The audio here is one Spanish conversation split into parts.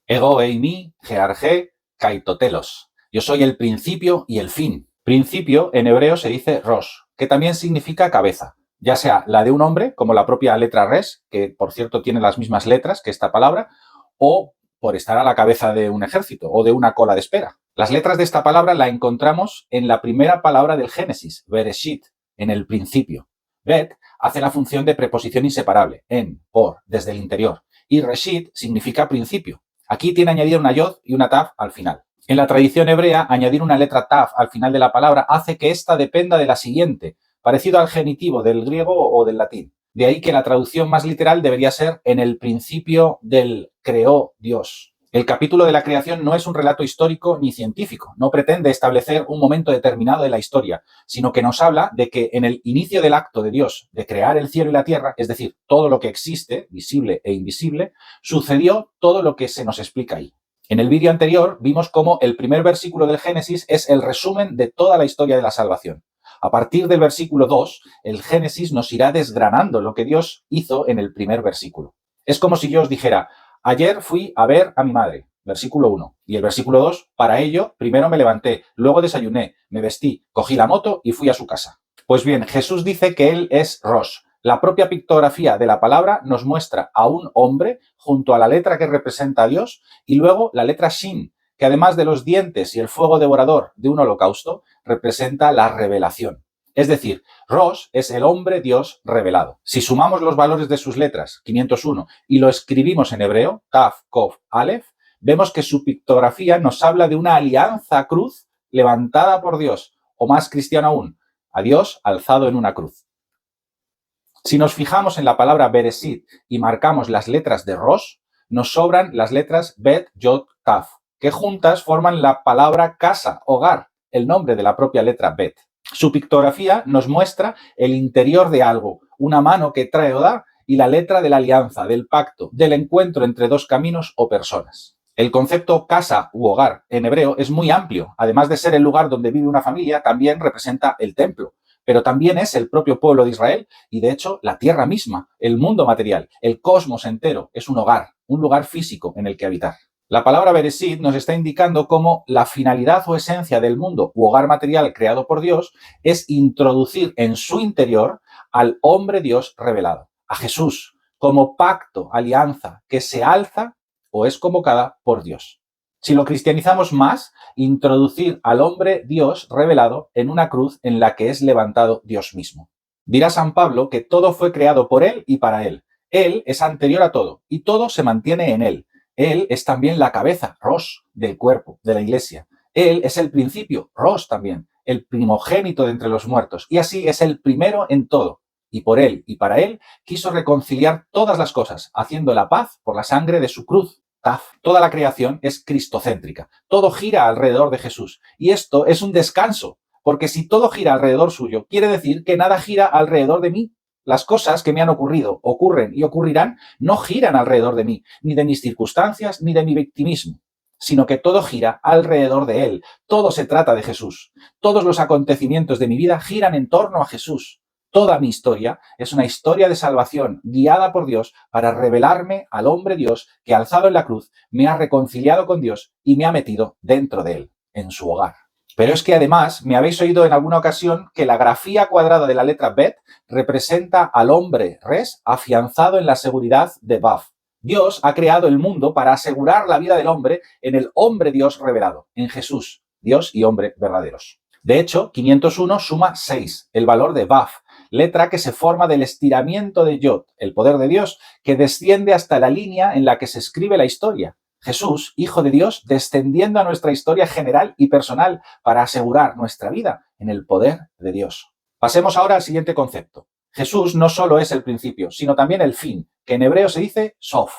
Ego eimi, gearge, kaitotelos. Yo soy el principio y el fin. Principio en hebreo se dice rosh, que también significa cabeza, ya sea la de un hombre, como la propia letra res, que por cierto tiene las mismas letras que esta palabra, o por estar a la cabeza de un ejército o de una cola de espera. Las letras de esta palabra la encontramos en la primera palabra del Génesis, Bereshit, en el principio. Bet hace la función de preposición inseparable, en, por, desde el interior, y Reshit significa principio. Aquí tiene añadida una yod y una taf al final. En la tradición hebrea, añadir una letra taf al final de la palabra hace que ésta dependa de la siguiente, parecido al genitivo del griego o del latín. De ahí que la traducción más literal debería ser en el principio del creó Dios. El capítulo de la creación no es un relato histórico ni científico, no pretende establecer un momento determinado de la historia, sino que nos habla de que en el inicio del acto de Dios de crear el cielo y la tierra, es decir, todo lo que existe, visible e invisible, sucedió todo lo que se nos explica ahí. En el vídeo anterior vimos cómo el primer versículo del Génesis es el resumen de toda la historia de la salvación. A partir del versículo 2, el Génesis nos irá desgranando lo que Dios hizo en el primer versículo. Es como si yo os dijera, ayer fui a ver a mi madre, versículo 1, y el versículo 2, para ello, primero me levanté, luego desayuné, me vestí, cogí la moto y fui a su casa. Pues bien, Jesús dice que Él es Rosh. La propia pictografía de la palabra nos muestra a un hombre junto a la letra que representa a Dios y luego la letra Shin, que además de los dientes y el fuego devorador de un holocausto, representa la revelación. Es decir, Rosh es el hombre Dios revelado. Si sumamos los valores de sus letras, 501, y lo escribimos en hebreo, Taf, Kof, Aleph, vemos que su pictografía nos habla de una alianza cruz levantada por Dios, o más cristiano aún, a Dios alzado en una cruz. Si nos fijamos en la palabra Bereshit y marcamos las letras de Rosh, nos sobran las letras Bet, Yod, Taf, que juntas forman la palabra casa, hogar, el nombre de la propia letra Bet. Su pictografía nos muestra el interior de algo, una mano que trae o da y la letra de la alianza, del pacto, del encuentro entre dos caminos o personas. El concepto casa u hogar en hebreo es muy amplio. Además de ser el lugar donde vive una familia, también representa el templo, pero también es el propio pueblo de Israel y, de hecho, la tierra misma, el mundo material, el cosmos entero, es un hogar, un lugar físico en el que habitar. La palabra Bereshit nos está indicando cómo la finalidad o esencia del mundo u hogar material creado por Dios es introducir en su interior al hombre Dios revelado, a Jesús, como pacto, alianza, que se alza o es convocada por Dios. Si lo cristianizamos más, introducir al hombre Dios revelado en una cruz en la que es levantado Dios mismo. Dirá San Pablo que todo fue creado por Él y para Él. Él es anterior a todo y todo se mantiene en Él. Él es también la cabeza, Rosh, del cuerpo, de la iglesia. Él es el principio, Rosh también, el primogénito de entre los muertos. Y así es el primero en todo. Y por Él y para Él quiso reconciliar todas las cosas, haciendo la paz por la sangre de su cruz. Toda la creación es cristocéntrica. Todo gira alrededor de Jesús. Y esto es un descanso, porque si todo gira alrededor suyo, quiere decir que nada gira alrededor de mí. Las cosas que me han ocurrido, ocurren y ocurrirán, no giran alrededor de mí, ni de mis circunstancias, ni de mi victimismo, sino que todo gira alrededor de Él. Todo se trata de Jesús. Todos los acontecimientos de mi vida giran en torno a Jesús. Toda mi historia es una historia de salvación guiada por Dios para revelarme al hombre Dios que, alzado en la cruz, me ha reconciliado con Dios y me ha metido dentro de Él, en su hogar. Pero es que además me habéis oído en alguna ocasión que la grafía cuadrada de la letra Bet representa al hombre res afianzado en la seguridad de Vav. Dios ha creado el mundo para asegurar la vida del hombre en el hombre Dios revelado, en Jesús, Dios y hombre verdaderos. De hecho, 501 suma 6, el valor de Vav, letra que se forma del estiramiento de Yod, el poder de Dios, que desciende hasta la línea en la que se escribe la historia. Jesús, Hijo de Dios, descendiendo a nuestra historia general y personal para asegurar nuestra vida en el poder de Dios. Pasemos ahora al siguiente concepto. Jesús no solo es el principio, sino también el fin, que en hebreo se dice sof.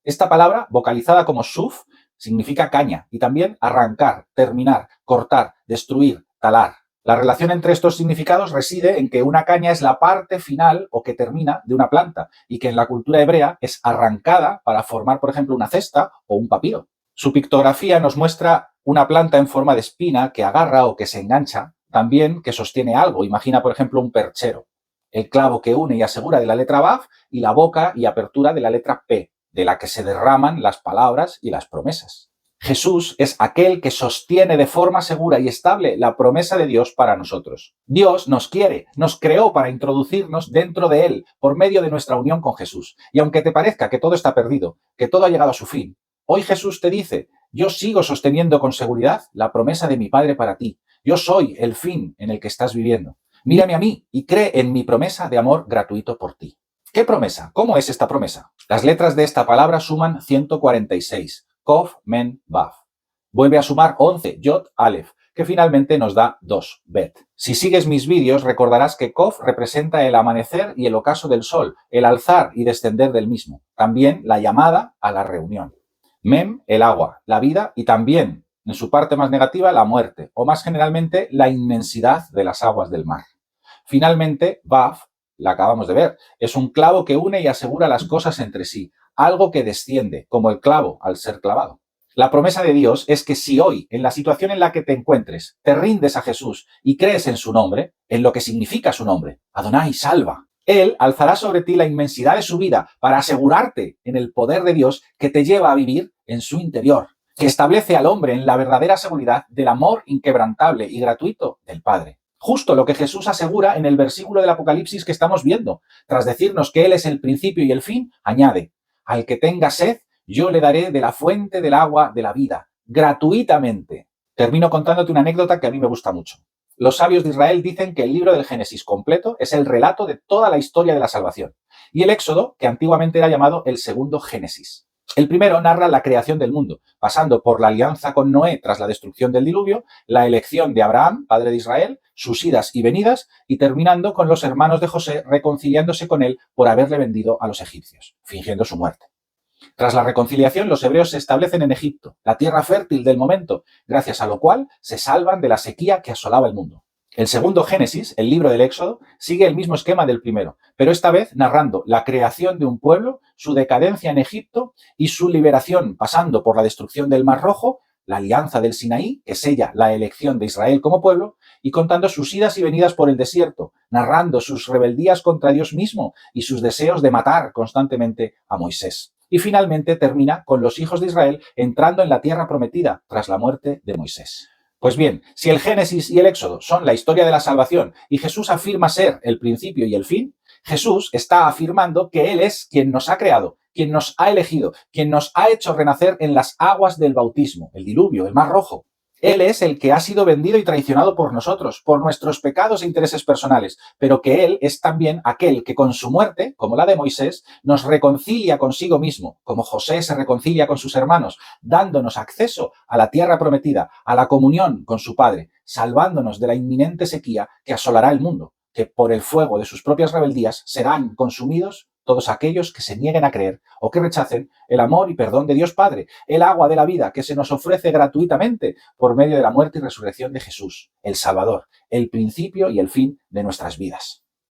Esta palabra, vocalizada como suf, significa caña y también arrancar, terminar, cortar, destruir, talar. La relación entre estos significados reside en que una caña es la parte final o que termina de una planta y que en la cultura hebrea es arrancada para formar, por ejemplo, una cesta o un papiro. Su pictografía nos muestra una planta en forma de espina que agarra o que se engancha, también que sostiene algo. Imagina, por ejemplo, un perchero. El clavo que une y asegura de la letra Vav y la boca y apertura de la letra P. de la que se derraman las palabras y las promesas. Jesús es aquel que sostiene de forma segura y estable la promesa de Dios para nosotros. Dios nos quiere, nos creó para introducirnos dentro de Él por medio de nuestra unión con Jesús. Y aunque te parezca que todo está perdido, que todo ha llegado a su fin, hoy Jesús te dice: yo sigo sosteniendo con seguridad la promesa de mi Padre para ti. Yo soy el fin en el que estás viviendo. Mírame a mí y cree en mi promesa de amor gratuito por ti. ¿Qué promesa? ¿Cómo es esta promesa? Las letras de esta palabra suman 146. Kof, Men, Vav. Vuelve a sumar 11, Yod, Aleph, que finalmente nos da 2, Bet. Si sigues mis vídeos recordarás que Kof representa el amanecer y el ocaso del sol, el alzar y descender del mismo. También la llamada a la reunión. Mem, el agua, la vida y también, en su parte más negativa, la muerte, o más generalmente, la inmensidad de las aguas del mar. Finalmente, Vav, la acabamos de ver, es un clavo que une y asegura las cosas entre sí, algo que desciende, como el clavo al ser clavado. La promesa de Dios es que si hoy, en la situación en la que te encuentres, te rindes a Jesús y crees en su nombre, en lo que significa su nombre, Adonai salva, Él alzará sobre ti la inmensidad de su vida para asegurarte en el poder de Dios que te lleva a vivir en su interior, que establece al hombre en la verdadera seguridad del amor inquebrantable y gratuito del Padre. Justo lo que Jesús asegura en el versículo del Apocalipsis que estamos viendo. Tras decirnos que Él es el principio y el fin, añade: al que tenga sed, yo le daré de la fuente del agua de la vida, gratuitamente. Termino contándote una anécdota que a mí me gusta mucho. Los sabios de Israel dicen que el libro del Génesis completo es el relato de toda la historia de la salvación, y el Éxodo, que antiguamente era llamado el segundo Génesis. El primero narra la creación del mundo, pasando por la alianza con Noé tras la destrucción del diluvio, la elección de Abraham, padre de Israel, sus idas y venidas, y terminando con los hermanos de José reconciliándose con él por haberle vendido a los egipcios, fingiendo su muerte. Tras la reconciliación, los hebreos se establecen en Egipto, la tierra fértil del momento, gracias a lo cual se salvan de la sequía que asolaba el mundo. El segundo Génesis, el libro del Éxodo, sigue el mismo esquema del primero, pero esta vez narrando la creación de un pueblo, su decadencia en Egipto y su liberación, pasando por la destrucción del Mar Rojo, la alianza del Sinaí, que sella la elección de Israel como pueblo, y contando sus idas y venidas por el desierto, narrando sus rebeldías contra Dios mismo y sus deseos de matar constantemente a Moisés. Y finalmente termina con los hijos de Israel entrando en la tierra prometida tras la muerte de Moisés. Pues bien, si el Génesis y el Éxodo son la historia de la salvación y Jesús afirma ser el principio y el fin, Jesús está afirmando que Él es quien nos ha creado, quien nos ha elegido, quien nos ha hecho renacer en las aguas del bautismo, el diluvio, el Mar Rojo. Él es el que ha sido vendido y traicionado por nosotros, por nuestros pecados e intereses personales, pero que Él es también aquel que con su muerte, como la de Moisés, nos reconcilia consigo mismo, como José se reconcilia con sus hermanos, dándonos acceso a la tierra prometida, a la comunión con su Padre, salvándonos de la inminente sequía que asolará el mundo, que por el fuego de sus propias rebeldías serán consumidos todos aquellos que se nieguen a creer o que rechacen el amor y perdón de Dios Padre, el agua de la vida que se nos ofrece gratuitamente por medio de la muerte y resurrección de Jesús, el Salvador, el principio y el fin de nuestras vidas.